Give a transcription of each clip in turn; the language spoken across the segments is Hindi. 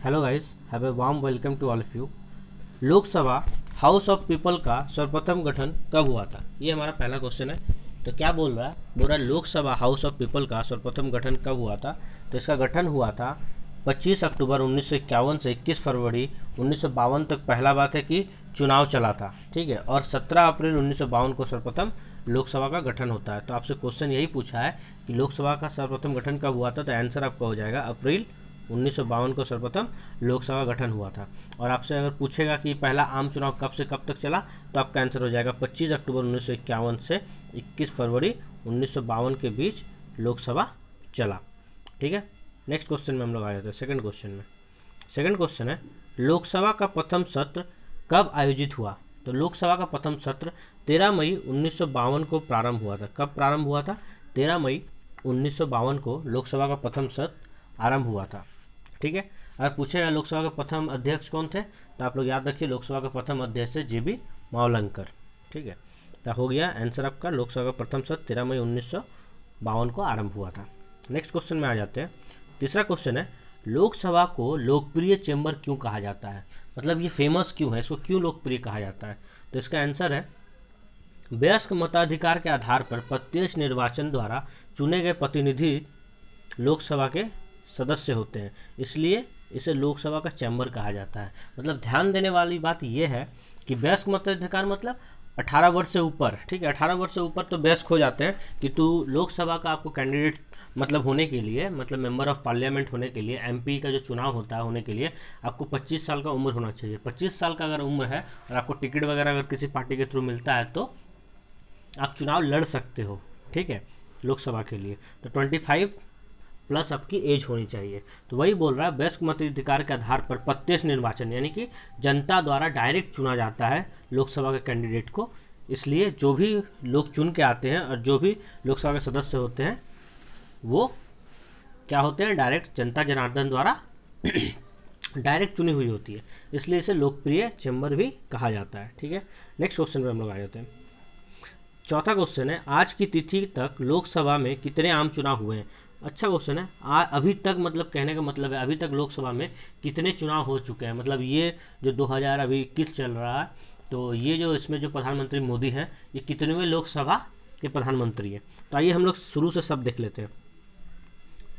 Hello guys, have a warm welcome to all of you. Lok Sabha house of people का सर्वप्रथम गठन कब हुआ था? ये हमारा पहला क्वेश्चन है। तो क्या बोल रहा है? बोल रहा है लोकसभा हाउस ऑफ पीपल का सर्वप्रथम गठन कब हुआ था? तो इसका गठन हुआ था 25 अक्टूबर 1951 से 21 फरवरी 1952 तक। पहला बात है कि चुनाव चला था, ठीक है, और 17 अप्रैल 1952 को सर्वप्रथम लोकसभा का गठन होता है। तो आपसे क्वेश्चन यही पूछा है कि लोकसभा का सर्वप्रथम गठन कब हुआ था, तो आंसर आपका हो जाएगा अप्रैल 1952 को सर्वप्रथम लोकसभा गठन हुआ था। और आपसे अगर पूछेगा कि पहला आम चुनाव कब से कब तक चला, तो आपका आंसर हो जाएगा 25 अक्टूबर 1951 से 21 फरवरी 1952 के बीच लोकसभा चला, ठीक है। नेक्स्ट क्वेश्चन में हम लोग आ जाते हैं सेकंड क्वेश्चन में। सेकंड क्वेश्चन है लोकसभा का प्रथम सत्र कब आयोजित हुआ? तो लोकसभा का प्रथम सत्र 13 मई 1952 को प्रारंभ हुआ था। कब प्रारंभ हुआ था? 13 मई 1952 को लोकसभा का प्रथम सत्र आरंभ हुआ था, ठीक है। अगर पूछेगा लोकसभा के प्रथम अध्यक्ष कौन थे, तो आप लोग याद रखिए लोकसभा के प्रथम अध्यक्ष थे जीबी मावलंकर, ठीक है। तो हो गया आंसर आपका लोकसभा का प्रथम सत्र 13 मई 1952 को आरंभ हुआ था। नेक्स्ट क्वेश्चन में आ जाते हैं। तीसरा क्वेश्चन है लोकसभा को लोकप्रिय चेंबर क्यों कहा जाता है? मतलब ये फेमस क्यों है, इसको क्यों लोकप्रिय कहा जाता है? तो इसका आंसर है वयस्क मताधिकार के आधार पर प्रत्यक्ष निर्वाचन द्वारा चुने गए प्रतिनिधि लोकसभा के सदस्य होते हैं, इसलिए इसे लोकसभा का चैम्बर कहा जाता है। मतलब ध्यान देने वाली बात यह है कि वयस्क मताधिकार मतलब 18 वर्ष से ऊपर, ठीक है। 18 वर्ष से ऊपर तो वयस्क हो जाते हैं कि तू लोकसभा का आपको कैंडिडेट मतलब होने के लिए, मतलब मेंबर ऑफ पार्लियामेंट होने के लिए, एमपी का जो चुनाव होता है होने के लिए आपको 25 साल का उम्र होना चाहिए। 25 साल का अगर उम्र है और आपको टिकट वगैरह अगर किसी पार्टी के थ्रू मिलता है तो आप चुनाव लड़ सकते हो, ठीक है, लोकसभा के लिए। तो 25 प्लस आपकी एज होनी चाहिए। तो वही बोल रहा है वयस्क मताधिकार के आधार पर प्रत्यक्ष निर्वाचन, यानी कि जनता द्वारा डायरेक्ट चुना जाता है लोकसभा के कैंडिडेट को, इसलिए जो भी लोग चुन के आते हैं और जो भी लोकसभा के सदस्य होते हैं वो क्या होते हैं, डायरेक्ट जनता जनार्दन द्वारा डायरेक्ट चुनी हुई होती है, इसलिए इसे लोकप्रिय चैम्बर भी कहा जाता है, ठीक है। नेक्स्ट क्वेश्चन पे हम लोग आ जाते हैं। चौथा क्वेश्चन है आज की तिथि तक लोकसभा में कितने आम चुनाव हुए हैं? अच्छा क्वेश्चन है। अभी तक मतलब कहने का मतलब है अभी तक लोकसभा में कितने चुनाव हो चुके हैं। मतलब ये जो 2021 चल रहा है, तो ये जो इसमें जो प्रधानमंत्री मोदी हैं ये कितनेवें लोकसभा के प्रधानमंत्री हैं? तो आइए हम लोग शुरू से सब देख लेते हैं।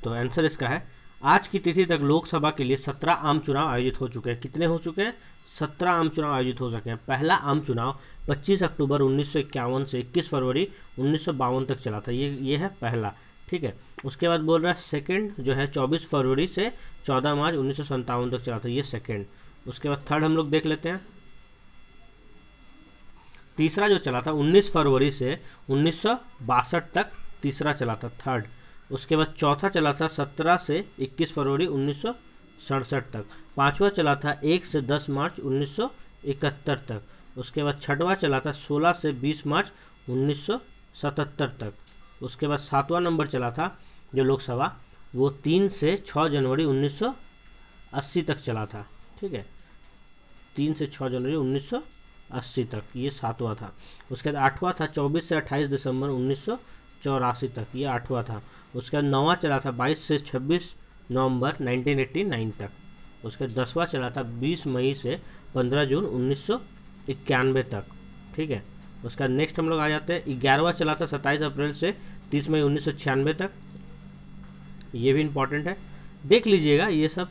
तो आंसर इसका है आज की तिथि तक लोकसभा के लिए 17 आम चुनाव आयोजित हो चुके हैं। कितने हो चुके हैं? 17 आम चुनाव आयोजित हो सके हैं। पहला आम चुनाव 25 अक्टूबर 1951 से 21 फरवरी 1952 तक चला था। ये है पहला, ठीक है। उसके बाद बोल रहा है सेकंड जो है 24 फरवरी से 14 मार्च 1957 तक चला था, ये सेकंड। उसके बाद थर्ड हम लोग देख लेते हैं। तीसरा जो चला था 19 फरवरी से 1962 तक तीसरा चला था, थर्ड। उसके बाद चौथा चला था 17 से 21 फरवरी 1967 तक। पांचवा चला था 1 से 10 मार्च 1971 तक। उसके बाद छठवां चला था 16 से 20 मार्च 1977 तक। उसके बाद सातवां नंबर चला था जो लोकसभा वो 3 से 6 जनवरी 1980 तक चला था, ठीक है। 3 से 6 जनवरी 1980 तक ये सातवां था। उसके बाद आठवां था 24 से 28 दिसंबर 1984 तक, ये आठवां था। उसके बाद नौवां चला था 22 से 26 नवंबर 1989 तक। उसके बाद 10वां चला था 20 मई से 15 जून 1991 तक, ठीक है। उसका नेक्स्ट हम लोग आ जाते हैं 11वां चला था 27 अप्रैल से 30 मई 1996 तक, ये भी इम्पॉर्टेंट है, देख लीजिएगा ये सब।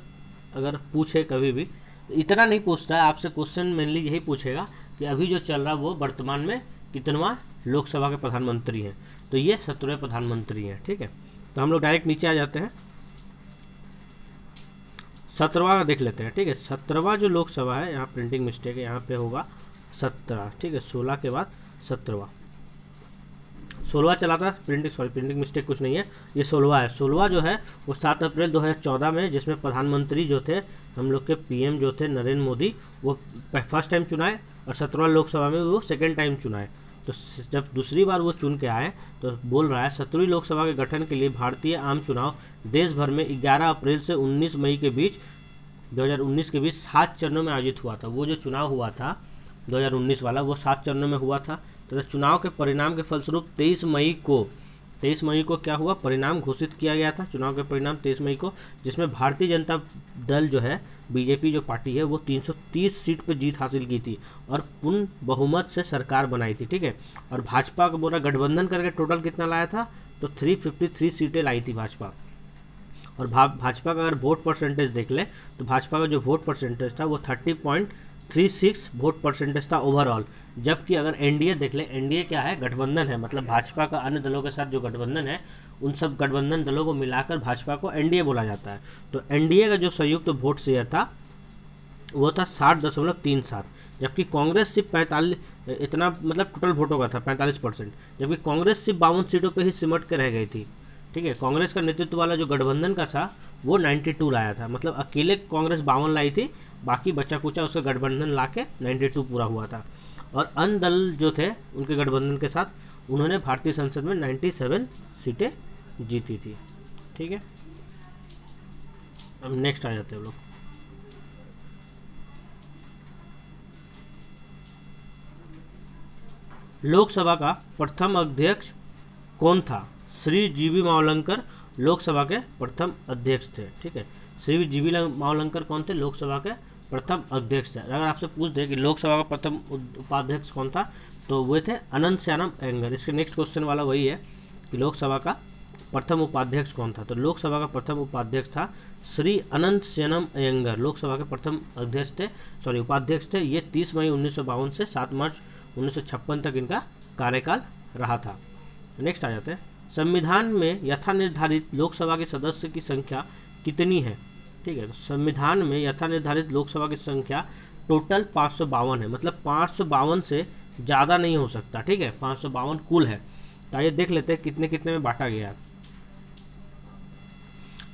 अगर पूछे कभी भी इतना नहीं पूछता है आपसे, क्वेश्चन मेनली यही पूछेगा कि अभी जो चल रहा है वो वर्तमान में कितनवां लोकसभा के प्रधानमंत्री हैं, तो ये 17वें प्रधानमंत्री हैं, ठीक है। तो हम लोग डायरेक्ट नीचे आ जाते हैं, 17वां देख लेते हैं, ठीक है। 17वां जो लोकसभा है, यहाँ प्रिंटिंग मिस्टेक है, यहाँ पे होगा 17, ठीक है। 16 के बाद 17वां, 16वां चला था, प्रिंटिंग मिस्टेक कुछ नहीं है, ये 16वां है। 16वां जो है वो 7 अप्रैल 2014 में, जिसमें प्रधानमंत्री जो थे हम लोग के पीएम जो थे नरेंद्र मोदी, वो फर्स्ट टाइम चुनाए, और 17वां लोकसभा में वो सेकेंड टाइम चुनाए। तो जब दूसरी बार वो चुन के आए तो बोल रहा है 17वीं लोकसभा के गठन के लिए भारतीय आम चुनाव देश भर में 11 अप्रैल से 19 मई के बीच 2019 के बीच 7 चरणों में आयोजित हुआ था। वो जो चुनाव हुआ था 2019 वाला वो 7 चरणों में हुआ था। तथा चुनाव के परिणाम के फलस्वरूप 23 मई को 23 मई को क्या हुआ, परिणाम घोषित किया गया था, चुनाव के परिणाम 23 मई को, जिसमें भारतीय जनता दल जो है, बीजेपी जो पार्टी है, वो 330 सीट पर जीत हासिल की थी और पूर्ण बहुमत से सरकार बनाई थी। ठीक है, और भाजपा का पूरा गठबंधन करके टोटल कितना लाया था, तो 353 सीटें लाई थी भाजपा। और भाजपा का अगर वोट परसेंटेज देख ले तो भाजपा का जो वोट परसेंटेज था वो 30.36 वोट परसेंटेज था ओवरऑल। जबकि अगर एनडीए देख ले, एनडीए क्या है, गठबंधन है, मतलब भाजपा का अन्य दलों के साथ जो गठबंधन है, उन सब गठबंधन दलों को मिलाकर भाजपा को एनडीए बोला जाता है। तो एनडीए का जो संयुक्त वोट शेयर था वो था 60.37, जबकि कांग्रेस सिर्फ 45, इतना मतलब टोटल वोटों का था 45%, जबकि कांग्रेस सिर्फ 52 सीटों पर ही सिमट के रह गई थी। ठीक है, कांग्रेस का नेतृत्व वाला जो गठबंधन का था वो 92 लाया था, मतलब अकेले कांग्रेस 52 लाई थी, बाकी बच्चा कुचा उसका गठबंधन ला के 92 पूरा हुआ था। और अन्य दल जो थे उनके गठबंधन के साथ उन्होंने भारतीय संसद में 97 सीटें जीती थी। ठीक है, अब नेक्स्ट आ जाते हैं लोग। लोकसभा का प्रथम अध्यक्ष कौन था, श्री जीवी मावलंकर लोकसभा के प्रथम अध्यक्ष थे। ठीक है, श्री जीवी मावलंकर कौन थे, लोकसभा के प्रथम अध्यक्ष थे। अगर आपसे पूछ दे कि लोकसभा का प्रथम उपाध्यक्ष कौन था, तो वे थे अनंत श्यानम अयंगर। इसके नेक्स्ट क्वेश्चन वाला वही है कि लोकसभा का प्रथम उपाध्यक्ष कौन था, तो लोकसभा का प्रथम उपाध्यक्ष था श्री अनंत श्यानम अयंगर, लोकसभा के प्रथम अध्यक्ष थे, उपाध्यक्ष थे। ये 30 मई 1952 से 7 मार्च 1956 तक इनका कार्यकाल रहा था। नेक्स्ट आ जाते हैं, संविधान में यथा निर्धारित लोकसभा के सदस्य की संख्या कितनी है। ठीक है, तो संविधान में यथा निर्धारित लोकसभा की संख्या टोटल 552 है, मतलब 552 से ज़्यादा नहीं हो सकता। ठीक है, 552 कुल है। तो आइए देख लेते हैं कितने कितने में बांटा गया है।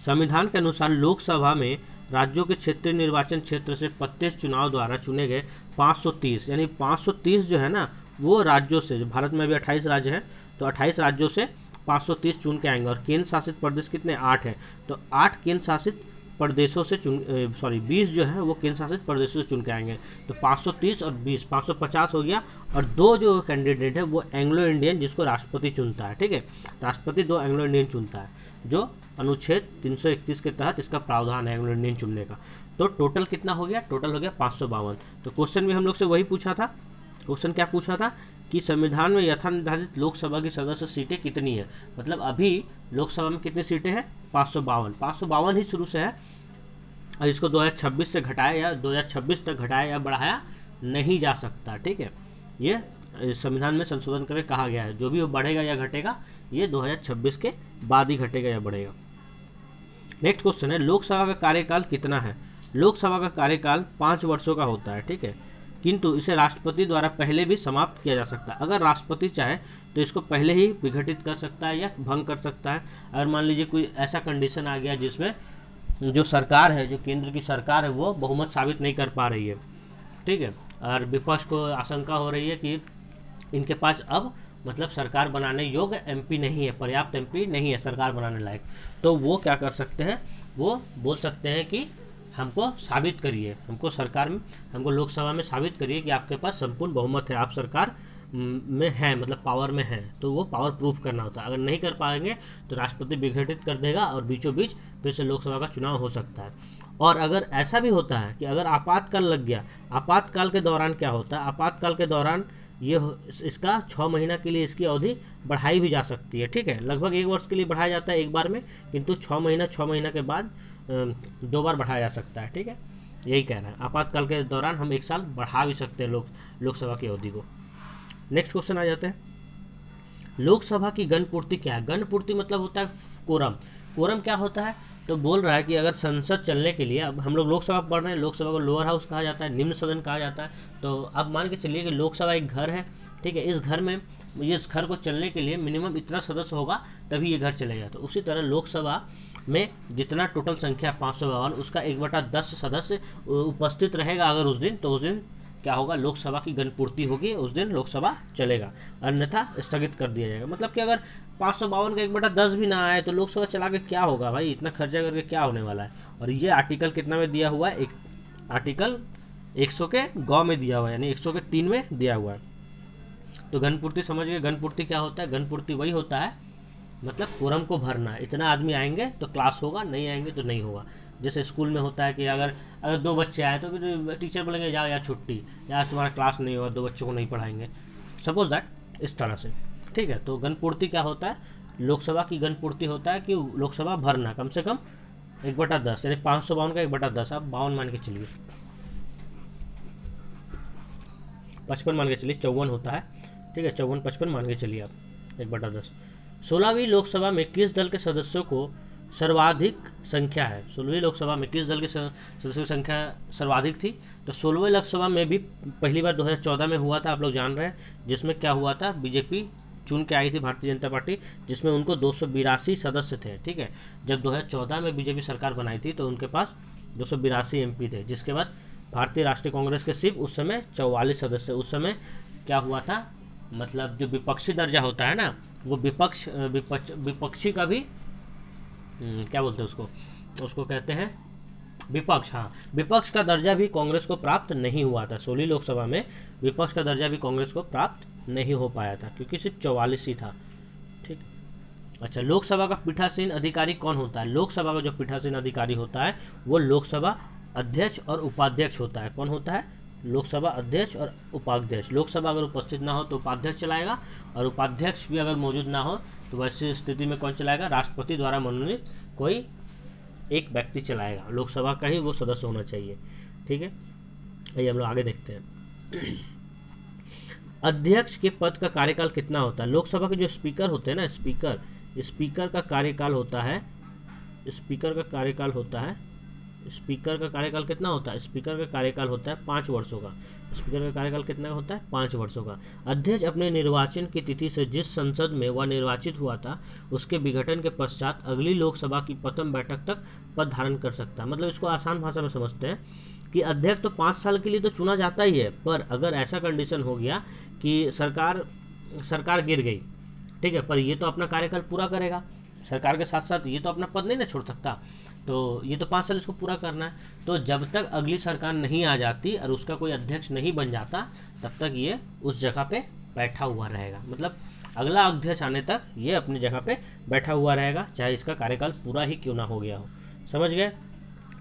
संविधान के अनुसार लोकसभा में राज्यों के क्षेत्रीय निर्वाचन क्षेत्र से प्रत्यक्ष चुनाव द्वारा चुने गए 530, यानी 530 जो है ना वो राज्यों से, जो भारत में अभी 28 राज्य हैं, तो 28 राज्यों से 530 चुन के आएंगे। और केंद्र शासित प्रदेश कितने, 8 है, तो 8 केंद्र शासित प्रदेशों से 20 जो है वो केंद्र शासित प्रदेशों से चुन के आएंगे। तो 530 और 20 550 हो गया। और 2 जो कैंडिडेट है वो एंग्लो इंडियन, जिसको राष्ट्रपति चुनता है। ठीक है, राष्ट्रपति 2 एंग्लो इंडियन चुनता है, जो अनुच्छेद 331 के तहत इसका प्रावधान है एंग्लो इंडियन चुनने का। तो टोटल कितना हो गया, टोटल हो गया 552। तो क्वेश्चन भी हम लोग से वही पूछा था। क्वेश्चन क्या पूछा था कि संविधान में यथा निर्धारित लोकसभा की सदस्य सीटें कितनी है, मतलब अभी लोकसभा में कितनी सीटें हैं, 552 ही शुरू से है। और इसको 2026 से घटाया या 2026 तक घटाया या बढ़ाया नहीं जा सकता। ठीक है, ये संविधान में संशोधन करके कहा गया है, जो भी वो बढ़ेगा या घटेगा ये 2026 के बाद ही घटेगा या बढ़ेगा। नेक्स्ट क्वेश्चन है, लोकसभा का कार्यकाल कितना है। लोकसभा का कार्यकाल 5 वर्षों का होता है। ठीक है, किंतु इसे राष्ट्रपति द्वारा पहले भी समाप्त किया जा सकता है। अगर राष्ट्रपति चाहे तो इसको पहले ही विघटित कर सकता है या भंग कर सकता है। अगर मान लीजिए कोई ऐसा कंडीशन आ गया जिसमें जो सरकार है, जो केंद्र की सरकार है, वो बहुमत साबित नहीं कर पा रही है। ठीक है, और विपक्ष को आशंका हो रही है कि इनके पास अब मतलब सरकार बनाने योग्य एमपी नहीं है, पर्याप्त एमपी नहीं है सरकार बनाने लायक, तो वो क्या कर सकते हैं, वो बोल सकते हैं कि हमको साबित करिए, हमको सरकार में, हमको लोकसभा में साबित करिए कि आपके पास संपूर्ण बहुमत है, आप सरकार में है, मतलब पावर में है। तो वो पावर प्रूफ करना होता है। अगर नहीं कर पाएंगे तो राष्ट्रपति विघटित कर देगा और बीचों बीच फिर से लोकसभा का चुनाव हो सकता है। और अगर ऐसा भी होता है कि अगर आपातकाल लग गया, आपातकाल के दौरान क्या होता है, आपातकाल के दौरान ये इसका 6 महीना के लिए इसकी अवधि बढ़ाई भी जा सकती है। ठीक है, लगभग 1 वर्ष के लिए बढ़ाया जाता है एक बार में, किंतु 6 महीना के बाद 2 बार बढ़ाया जा सकता है। ठीक है, यही कहना है, आपातकाल के दौरान हम 1 साल बढ़ा भी सकते हैं लोकसभा की अवधि को। नेक्स्ट क्वेश्चन आ जाते हैं, लोकसभा की गणपूर्ति क्या है। गणपूर्ति मतलब होता है कोरम। कोरम क्या होता है, तो बोल रहा है कि अगर संसद चलने के लिए, अब हम लोग लोकसभा पढ़ रहे हैं, लोकसभा को लोअर हाउस कहा जाता है, निम्न सदन कहा जाता है। तो अब मान के चलिए कि लोकसभा एक घर है। ठीक है, इस घर में, इस घर को चलने के लिए मिनिमम इतना सदस्य होगा तभी ये घर चलेगा। तो उसी तरह लोकसभा में जितना टोटल संख्या 552, उसका 1/10 सदस्य उपस्थित रहेगा अगर उस दिन, तो उस दिन क्या होगा, लोकसभा की गणपूर्ति होगी, उस दिन लोकसभा चलेगा, अन्यथा स्थगित कर दिया जाएगा। मतलब कि अगर 552 का 1/10 भी ना आए तो लोकसभा चला के क्या होगा भाई, इतना खर्चा करके क्या होने वाला है। और ये आर्टिकल कितना में दिया हुआ है, आर्टिकल 100 के गौ में दिया हुआ है, यानी 100 के 3 में दिया हुआ है। तो गणपूर्ति समझ गए, गणपूर्ति क्या होता है। गणपूर्ति वही होता है मतलब कोरम को भरना, इतना आदमी आएंगे तो क्लास होगा, नहीं आएंगे तो नहीं होगा। जैसे स्कूल में होता है कि अगर अगर 2 बच्चे आए तो फिर टीचर बोलेंगे जाओ यार छुट्टी, यार तुम्हारा क्लास नहीं होगा, 2 बच्चों को नहीं पढ़ाएंगे, सपोज दैट, इस तरह से। ठीक है, तो गणपूर्ति क्या होता है, लोकसभा की गणपूर्ति होता है कि लोकसभा भरना कम से कम 1/10, यानी 552 का 1/10, आप 52 मान के चलिए, 55 मान के चलिए, 54 होता है। ठीक है, 54 55 मान के चलिए आप 1/10। 16वीं लोकसभा में किस दल के सदस्यों को सर्वाधिक संख्या है, 16वीं लोकसभा में किस दल के सदस्यों की संख्या सर्वाधिक थी? तो 16वीं लोकसभा में भी पहली बार 2014 में हुआ था, आप लोग जान रहे हैं, जिसमें क्या हुआ था, बीजेपी चुन के आई थी, भारतीय जनता पार्टी, जिसमें उनको 282 सदस्य थे। ठीक है, जब 2014 में बीजेपी सरकार बनाई थी तो उनके पास 282 MP थे, जिसके बाद भारतीय राष्ट्रीय कांग्रेस के सिर्फ उस समय 44 सदस्य। उस समय क्या हुआ था, मतलब जो विपक्षी दर्जा होता है ना, वो विपक्षी का भी क्या बोलते हैं उसको कहते हैं विपक्ष, हाँ, विपक्ष का दर्जा भी कांग्रेस को प्राप्त नहीं हुआ था। 16वीं लोकसभा में विपक्ष का दर्जा भी कांग्रेस को प्राप्त नहीं हो पाया था, क्योंकि सिर्फ 44 ही था। ठीक, अच्छा, लोकसभा का पीठासीन अधिकारी कौन होता है? लोकसभा का जो पीठासीन अधिकारी होता है वो लोकसभा अध्यक्ष और उपाध्यक्ष होता है। कौन होता है? लोकसभा अध्यक्ष और उपाध्यक्ष। लोकसभा अगर उपस्थित ना हो तो उपाध्यक्ष चलाएगा, और उपाध्यक्ष भी अगर मौजूद ना हो तो वैसी स्थिति में कौन चलाएगा? राष्ट्रपति द्वारा मनोनीत कोई एक व्यक्ति चलाएगा, लोकसभा का ही वो सदस्य होना चाहिए। ठीक है, आइए हम लोग आगे देखते हैं। अध्यक्ष के पद का कार्यकाल कितना होता है? लोकसभा के जो स्पीकर होते हैं ना, स्पीकर का कार्यकाल होता है, स्पीकर का कार्यकाल कितना होता है? स्पीकर का कार्यकाल होता है 5 वर्षों का। स्पीकर का कार्यकाल कितना होता है? 5 वर्षों का। अध्यक्ष अपने निर्वाचन की तिथि से जिस संसद में वह निर्वाचित हुआ था उसके विघटन के पश्चात अगली लोकसभा की प्रथम बैठक तक पद धारण कर सकता है। मतलब इसको आसान भाषा में समझते हैं कि अध्यक्ष तो 5 साल के लिए तो चुना जाता ही है, पर अगर ऐसा कंडीशन हो गया कि सरकार गिर गई, ठीक है, पर ये तो अपना कार्यकाल पूरा करेगा, सरकार के साथ साथ ये तो अपना पद नहीं ना छोड़ सकता, तो ये तो 5 साल इसको पूरा करना है। तो जब तक अगली सरकार नहीं आ जाती और उसका कोई अध्यक्ष नहीं बन जाता, तब तक ये उस जगह पे बैठा हुआ रहेगा। मतलब अगला अध्यक्ष आने तक ये अपनी जगह पे बैठा हुआ रहेगा, चाहे इसका कार्यकाल पूरा ही क्यों ना हो गया हो। समझ गए?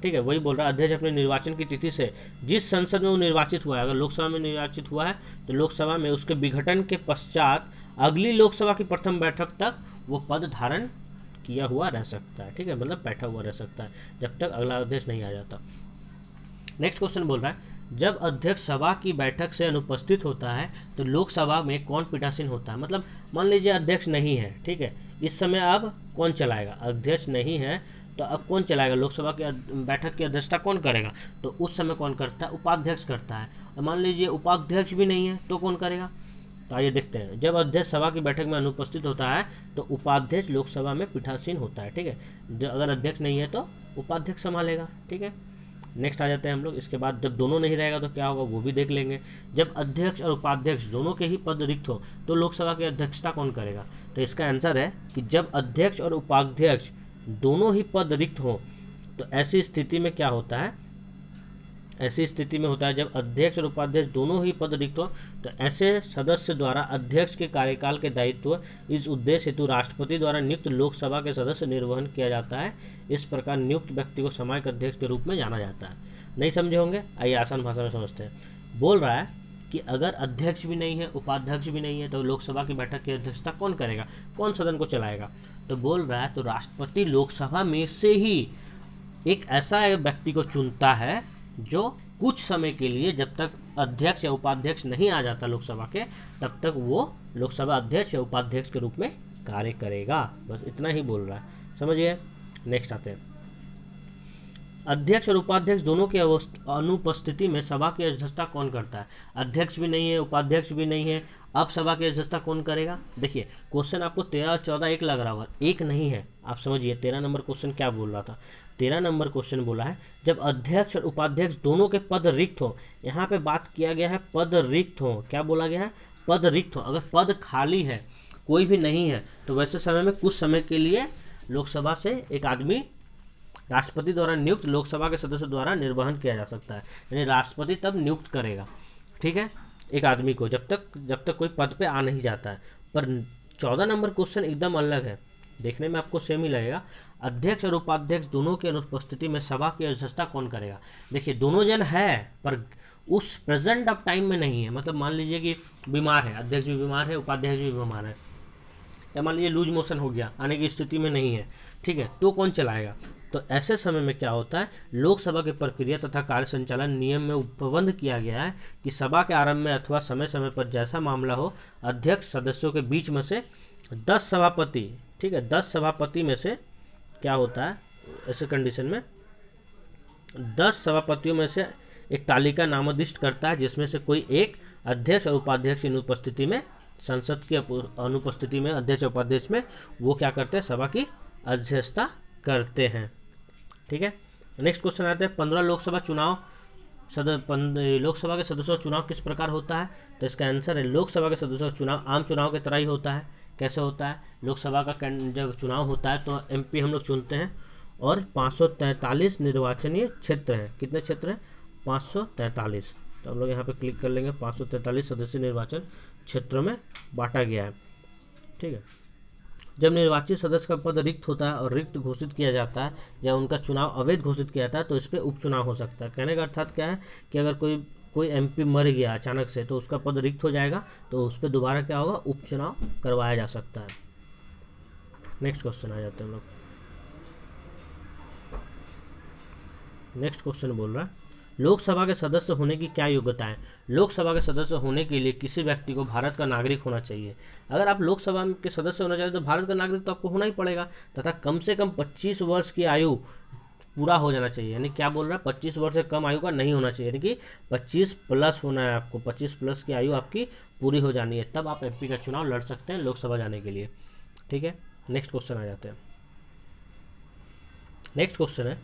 ठीक है, वही बोल रहा है, अध्यक्ष अपने निर्वाचन की तिथि से जिस संसद में वो निर्वाचित हुआ है, अगर लोकसभा में निर्वाचित हुआ है तो लोकसभा में उसके विघटन के पश्चात अगली लोकसभा की प्रथम बैठक तक वो पद धारण किया हुआ रह सकता है। ठीक है, मतलब बैठा हुआ रह सकता है जब तक अगला अध्यक्ष नहीं आ जाता। नेक्स्ट क्वेश्चन बोल रहा है, जब अध्यक्ष सभा की बैठक से अनुपस्थित होता है तो लोकसभा में कौन पीठासीन होता है? मतलब मान लीजिए अध्यक्ष नहीं है, ठीक है, इस समय अब कौन चलाएगा? अध्यक्ष नहीं है तो अब कौन चलाएगा? लोकसभा की बैठक की अध्यक्षता कौन करेगा? तो उस समय कौन करता है? उपाध्यक्ष करता है। और मान लीजिए उपाध्यक्ष भी नहीं है तो कौन करेगा? तो आइए देखते हैं। जब अध्यक्ष सभा की बैठक में अनुपस्थित होता है तो उपाध्यक्ष लोकसभा में पीठासीन होता है। ठीक है, अगर अध्यक्ष नहीं है तो उपाध्यक्ष संभालेगा। ठीक है, नेक्स्ट आ जाते हैं हम लोग। इसके बाद जब दोनों नहीं रहेगा तो क्या होगा वो भी देख लेंगे। जब अध्यक्ष और उपाध्यक्ष दोनों के ही पद रिक्त हो तो लोकसभा की अध्यक्षता कौन करेगा? तो इसका आंसर है कि जब अध्यक्ष और उपाध्यक्ष दोनों ही पद रिक्त हो तो ऐसी स्थिति में क्या होता है? ऐसी स्थिति में होता है जब अध्यक्ष और उपाध्यक्ष दोनों ही पद रिक्त हो तो ऐसे सदस्य द्वारा अध्यक्ष के कार्यकाल के दायित्व इस उद्देश्य हेतु राष्ट्रपति द्वारा नियुक्त लोकसभा के सदस्य निर्वहन किया जाता है। इस प्रकार नियुक्त व्यक्ति को सामयिक अध्यक्ष के रूप में जाना जाता है। नहीं समझे होंगे? आइए आसान भाषा में समझते हैं। बोल रहा है कि अगर अध्यक्ष भी नहीं है, उपाध्यक्ष भी नहीं है तो लोकसभा की बैठक की अध्यक्षता कौन करेगा? कौन सदन को चलाएगा? तो बोल रहा है तो राष्ट्रपति लोकसभा में से ही एक ऐसा व्यक्ति को चुनता है जो कुछ समय के लिए, जब तक अध्यक्ष या उपाध्यक्ष नहीं आ जाता लोकसभा के, तब तक वो लोकसभा अध्यक्ष या उपाध्यक्ष के रूप में कार्य करेगा। बस इतना ही बोल रहा है, समझिए। नेक्स्ट आते हैं। अध्यक्ष और उपाध्यक्ष दोनों की अनुपस्थिति में सभा की अध्यक्षता कौन करता है? अध्यक्ष भी नहीं है, उपाध्यक्ष भी नहीं है, अब सभा की अध्यक्षता कौन करेगा? देखिए क्वेश्चन आपको 13 और 14 एक लग रहा होगा, एक नहीं है। आप समझिए 13 नंबर क्वेश्चन क्या बोल रहा था। 13 नंबर क्वेश्चन बोला है जब अध्यक्ष और उपाध्यक्ष दोनों के पद रिक्त हो। यहाँ पे बात किया गया है पद रिक्त हो। क्या बोला गया है? पद रिक्त हो। अगर पद खाली है, कोई भी नहीं है, तो वैसे समय में कुछ समय के लिए लोकसभा से एक आदमी राष्ट्रपति द्वारा नियुक्त लोकसभा के सदस्य द्वारा निर्वहन किया जा सकता है। यानी राष्ट्रपति तब नियुक्त करेगा, ठीक है, एक आदमी को, जब तक कोई पद पे आ नहीं जाता है। पर 14 नंबर क्वेश्चन एकदम अलग है। देखने में आपको सेम ही लगेगा। अध्यक्ष और उपाध्यक्ष दोनों की अनुपस्थिति में सभा की अध्यक्षता कौन करेगा? देखिए दोनों जन है पर उस प्रेजेंट ऑफ टाइम में नहीं है। मतलब मान लीजिए कि बीमार है, अध्यक्ष भी बीमार है, उपाध्यक्ष भी बीमार है, या मान लीजिए लूज मोशन हो गया, आने की स्थिति में नहीं है, ठीक है, तो कौन चलाएगा? तो ऐसे समय में क्या होता है, लोकसभा की प्रक्रिया तथा कार्य संचालन नियम में उपबंध किया गया है कि सभा के आरंभ में अथवा समय समय पर जैसा मामला हो, अध्यक्ष सदस्यों के बीच में से 10 सभापति, ठीक है, 10 सभापति में से क्या होता है, ऐसे कंडीशन में 10 सभापतियों में से एक तालिका नामनिर्दिष्ट करता है, जिसमें से कोई एक अध्यक्ष और उपाध्यक्ष की अनुपस्थिति में, संसद की अनुपस्थिति में अध्यक्ष और उपाध्यक्ष में वो क्या करते हैं, सभा की अध्यक्षता करते हैं। ठीक है, नेक्स्ट क्वेश्चन आते हैं 15 लोकसभा चुनाव लोकसभा के सदस्यों का चुनाव किस प्रकार होता है? तो इसका आंसर है लोकसभा के सदस्यों का चुनाव आम चुनाव की तरह ही होता है। कैसे होता है? लोकसभा का जब चुनाव होता है तो एमपी हम लोग चुनते हैं और 543 निर्वाचनीय क्षेत्र हैं। कितने क्षेत्र हैं? 543। तो हम लोग यहाँ पे क्लिक कर लेंगे, 543 सदस्यीय निर्वाचन क्षेत्रों में बांटा गया है। ठीक है, जब निर्वाचित सदस्य का पद रिक्त होता है और रिक्त घोषित किया जाता है या उनका चुनाव अवैध घोषित किया जाता है तो इस पर उपचुनाव हो सकता है। कहने का अर्थात क्या है कि अगर कोई एमपी मर गया अचानक से तो उसका पद रिक्त हो जाएगा, तो उस पर दोबारा क्या होगा, उपचुनाव करवाया जा सकता है। नेक्स्ट क्वेश्चन आ जाते हैं हम लोग। नेक्स्ट क्वेश्चन बोल रहा है लोकसभा के सदस्य होने की क्या योग्यता है? लोकसभा के सदस्य होने के लिए किसी व्यक्ति को भारत का नागरिक होना चाहिए। अगर आप लोकसभा के सदस्य होना चाहते तो भारत का नागरिक तो आपको होना ही पड़ेगा, तथा कम से कम 25 वर्ष की आयु पूरा हो जाना चाहिए। यानी क्या बोल रहा है, 25 वर्ष से कम आयु का नहीं होना चाहिए, यानी कि 25 प्लस होना है आपको, 25 प्लस की आयु आपकी पूरी हो जानी है, तब आप एमपी का चुनाव लड़ सकते हैं लोकसभा जाने के लिए। ठीक है, नेक्स्ट क्वेश्चन आ जाते हैं। नेक्स्ट क्वेश्चन है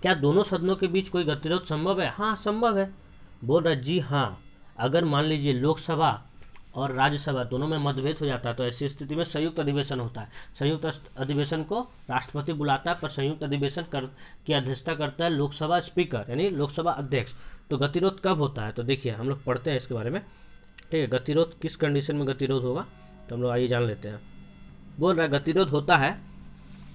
क्या दोनों सदनों के बीच कोई गतिरोध संभव है? हाँ संभव है। बोल रहा है जी हाँ, अगर मान लीजिए लोकसभा और राज्यसभा दोनों में मतभेद हो जाता है तो ऐसी स्थिति में संयुक्त अधिवेशन होता है। संयुक्त अधिवेशन को राष्ट्रपति बुलाता है, पर संयुक्त अधिवेशन की अध्यक्षता करता है लोकसभा स्पीकर यानी लोकसभा अध्यक्ष। तो गतिरोध कब होता है? तो देखिए हम लोग पढ़ते हैं इसके बारे में। ठीक है, गतिरोध किस कंडीशन में गतिरोध होगा तो हम लोग आइए जान लेते हैं। बोल रहा है गतिरोध होता है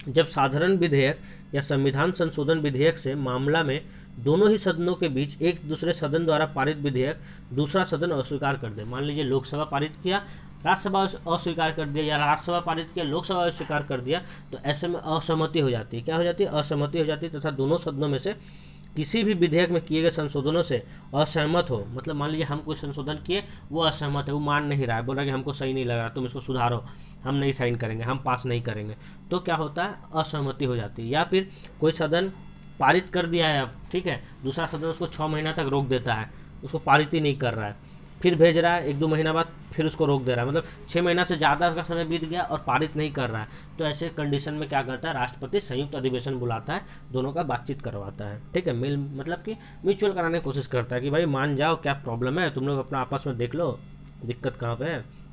जब साधारण विधेयक या संविधान संशोधन विधेयक से मामला में दोनों ही सदनों के बीच एक दूसरे सदन द्वारा पारित विधेयक दूसरा सदन अस्वीकार कर दे। मान लीजिए लोकसभा पारित किया, राज्यसभा अस्वीकार कर दिया, या राज्यसभा पारित किया, लोकसभा अस्वीकार कर दिया, तो ऐसे में असहमति हो जाती है। क्या हो जाती है? असहमति हो जाती है, तथा दोनों सदनों में से किसी भी विधेयक में किए गए संशोधनों से असहमत हो। मतलब मान लीजिए हम कोई संशोधन किए, वो असहमत है, वो मान नहीं रहा है, बोल रहा है कि हमको सही नहीं लग रहा, तुम इसको सुधारो, हम नहीं साइन करेंगे, हम पास नहीं करेंगे, तो क्या होता है? असहमति हो जाती है। या फिर कोई सदन पारित कर दिया है अब, ठीक है, दूसरा सदन उसको 6 महीना तक रोक देता है, उसको पारित ही नहीं कर रहा है, फिर भेज रहा है 1-2 महीना बाद फिर उसको रोक दे रहा है, मतलब 6 महीना से ज़्यादा का समय बीत गया और पारित नहीं कर रहा है, तो ऐसे कंडीशन में क्या करता है? राष्ट्रपति संयुक्त अधिवेशन बुलाता है, दोनों का बातचीत करवाता है। ठीक है, मतलब कि म्यूचुअल कराने की कोशिश करता है कि भाई मान जाओ, क्या प्रॉब्लम है, तुम लोग अपना आपस में देख लो दिक्कत कहाँ पे है।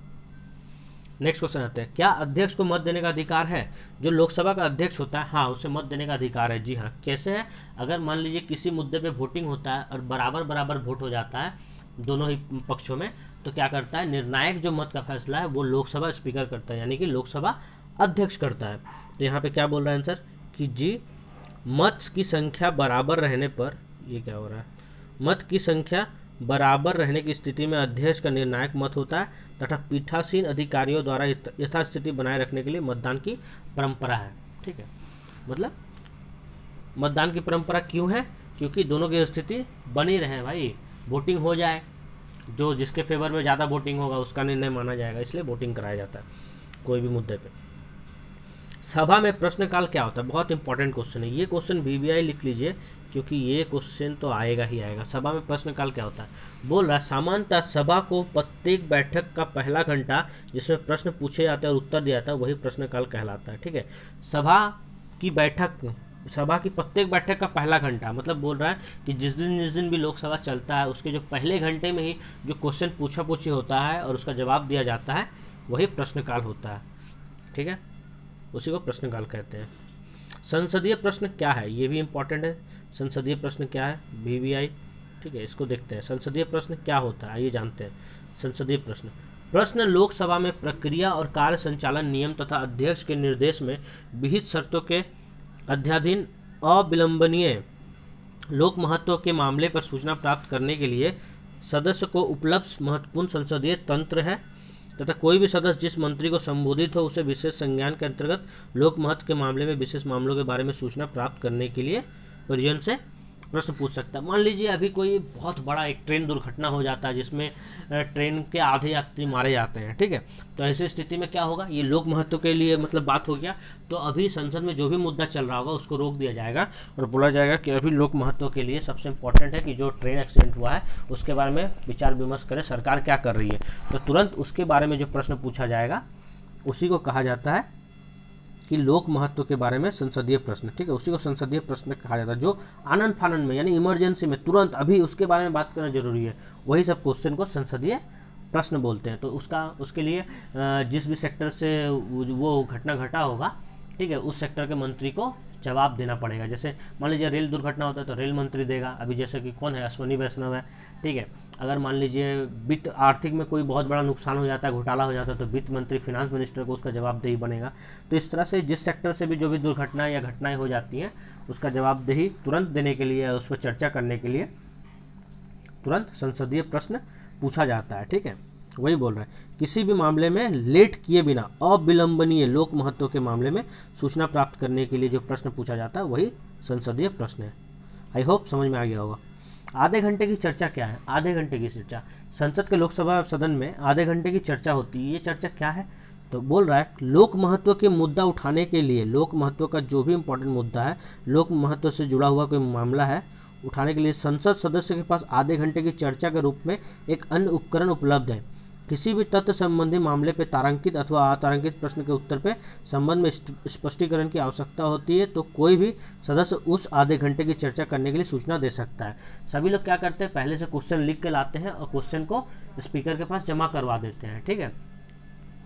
नेक्स्ट क्वेश्चन आते हैं क्या अध्यक्ष को मत देने का अधिकार है? जो लोकसभा का अध्यक्ष होता है, हाँ, उसे मत देने का अधिकार है। जी हाँ, कैसे है? अगर मान लीजिए किसी मुद्दे पे वोटिंग होता है और बराबर वोट हो जाता है दोनों ही पक्षों में, तो क्या करता है? निर्णायक जो मत का फैसला है वो लोकसभा स्पीकर करता है, यानी कि लोकसभा अध्यक्ष करता है। तो यहाँ पे क्या बोल रहा है आंसर कि जी मत की संख्या बराबर रहने पर, ये क्या हो रहा है, मत की संख्या बराबर रहने की स्थिति में अध्यक्ष का निर्णायक मत होता है तथा पीठासीन अधिकारियों द्वारा यथास्थिति बनाए रखने के लिए मतदान की परंपरा है। ठीक है, मतलब मतदान की परंपरा क्यों है? क्योंकि दोनों की स्थिति बनी रहे, भाई वोटिंग हो जाए, जो जिसके फेवर में ज़्यादा वोटिंग होगा उसका निर्णय माना जाएगा, इसलिए वोटिंग कराया जाता है कोई भी मुद्दे पे। सभा में प्रश्नकाल क्या होता है? बहुत इंपॉर्टेंट क्वेश्चन है ये। क्वेश्चन VVI लिख लीजिए क्योंकि ये क्वेश्चन तो आएगा ही आएगा। सभा में प्रश्नकाल क्या होता है? बोल रहा है सामान्यतः सभा को प्रत्येक बैठक का पहला घंटा जिसमें प्रश्न पूछे जाते हैं और उत्तर दिया जाता है वही प्रश्नकाल कहलाता है। ठीक है, सभा की प्रत्येक बैठक का पहला घंटा, मतलब बोल रहा है कि जिस दिन भी लोकसभा चलता है उसके जो पहले घंटे में ही जो क्वेश्चन पूछी होता है और उसका जवाब दिया जाता है वही प्रश्नकाल होता है। ठीक है, उसी को प्रश्नकाल कहते हैं। संसदीय प्रश्न क्या है? ये भी इंपॉर्टेंट है। संसदीय प्रश्न क्या है? VVI। ठीक है, इसको देखते हैं। संसदीय प्रश्न क्या होता है आइए जानते हैं। संसदीय प्रश्न प्रश्न लोकसभा में प्रक्रिया और कार्य संचालन नियम तथा अध्यक्ष के निर्देश में विहित शर्तों के अध्याधीन अविलंबनीय लोक महत्व के मामले पर सूचना प्राप्त करने के लिए सदस्य को उपलब्ध महत्वपूर्ण संसदीय तंत्र है तथा कोई भी सदस्य जिस मंत्री को संबोधित हो उसे विशेष संज्ञान के अंतर्गत लोक महत्व के मामले में विशेष मामलों के बारे में सूचना प्राप्त करने के लिए परिजन से प्रश्न पूछ सकता है। मान लीजिए अभी कोई बहुत बड़ा एक ट्रेन दुर्घटना हो जाता है जिसमें ट्रेन के आधे यात्री मारे जाते हैं, ठीक है। तो ऐसी स्थिति में क्या होगा, ये लोक महत्व के लिए मतलब बात हो गया। तो अभी संसद में जो भी मुद्दा चल रहा होगा उसको रोक दिया जाएगा और बोला जाएगा कि अभी लोक महत्व के लिए सबसे इम्पोर्टेंट है कि जो ट्रेन एक्सीडेंट हुआ है उसके बारे में विचार विमर्श करें, सरकार क्या कर रही है। तो तुरंत उसके बारे में जो प्रश्न पूछा जाएगा उसी को कहा जाता है कि लोक महत्व के बारे में संसदीय प्रश्न, ठीक है। उसी को संसदीय प्रश्न कहा जाता है जो आनंद फानंद में यानी इमरजेंसी में तुरंत अभी उसके बारे में बात करना जरूरी है, वही सब क्वेश्चन को संसदीय प्रश्न बोलते हैं। तो उसके लिए जिस भी सेक्टर से वो घटना घटा होगा, ठीक है, उस सेक्टर के मंत्री को जवाब देना पड़ेगा। जैसे मान लीजिए रेल दुर्घटना होता है तो रेल मंत्री देगा। अभी जैसे कि कौन है, अश्विनी वैष्णव है, ठीक है। अगर मान लीजिए वित्त आर्थिक में कोई बहुत बड़ा नुकसान हो जाता है, घोटाला हो जाता है, तो वित्त मंत्री फिनांस मिनिस्टर को उसका जवाबदेही बनेगा। तो इस तरह से जिस सेक्टर से भी जो भी दुर्घटनाएं या घटनाएं हो जाती हैं उसका जवाबदेही तुरंत देने के लिए, उस पर चर्चा करने के लिए तुरंत संसदीय प्रश्न पूछा जाता है, ठीक है। वही बोल रहा है, किसी भी मामले में लेट किए बिना अविलंबनीय लोक महत्व के मामले में सूचना प्राप्त करने के लिए जो प्रश्न पूछा जाता है वही संसदीय प्रश्न है। आई होप समझ में आ गया होगा। आधे घंटे की चर्चा क्या है? आधे घंटे की चर्चा, संसद के लोकसभा सदन में आधे घंटे की चर्चा होती है। ये चर्चा क्या है? तो बोल रहा है लोक महत्व के मुद्दा उठाने के लिए, लोक महत्व का जो भी इम्पोर्टेंट मुद्दा है, लोक महत्व से जुड़ा हुआ कोई मामला है, उठाने के लिए संसद सदस्य के पास आधे घंटे की चर्चा के रूप में एक अन्य उपकरण उपलब्ध है। किसी भी तथ्य संबंधी मामले पे तारांकित अथवा अतारांकित प्रश्न के उत्तर पे संबंध में स्पष्टीकरण की आवश्यकता होती है तो कोई भी सदस्य उस आधे घंटे की चर्चा करने के लिए सूचना दे सकता है। सभी लोग क्या करते हैं, पहले से क्वेश्चन लिख के लाते हैं और क्वेश्चन को स्पीकर के पास जमा करवा देते हैं, ठीक है,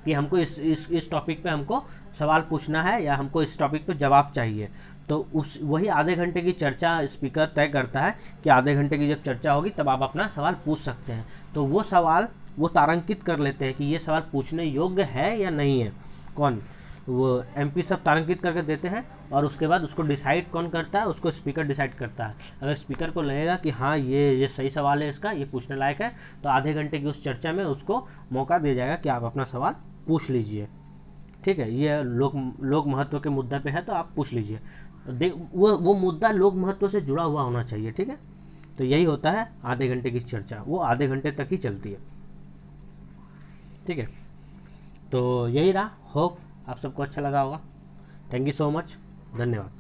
कि हमको इस टॉपिक पे हमको सवाल पूछना है या हमको इस टॉपिक पे जवाब चाहिए। तो वही आधे घंटे की चर्चा स्पीकर तय करता है कि आधे घंटे की जब चर्चा होगी तब आप अपना सवाल पूछ सकते हैं। तो वो सवाल वो तारांकित कर लेते हैं कि ये सवाल पूछने योग्य है या नहीं है। कौन? वो एमपी सब तारांकित करके देते हैं और उसके बाद उसको डिसाइड कौन करता है? उसको स्पीकर डिसाइड करता है। अगर स्पीकर को लगेगा कि हाँ ये सही सवाल है, इसका ये पूछने लायक है, तो आधे घंटे की उस चर्चा में उसको मौका दिया जाएगा कि आप अपना सवाल पूछ लीजिए, ठीक है। ये लोक महत्व के मुद्दे पे है तो आप पूछ लीजिए। वो मुद्दा लोक महत्व से जुड़ा हुआ होना चाहिए, ठीक है। तो यही होता है आधे घंटे की चर्चा, वो आधे घंटे तक ही चलती है, ठीक है। तो यही रहा, होप आप सबको अच्छा लगा होगा। थैंक यू सो मच, धन्यवाद।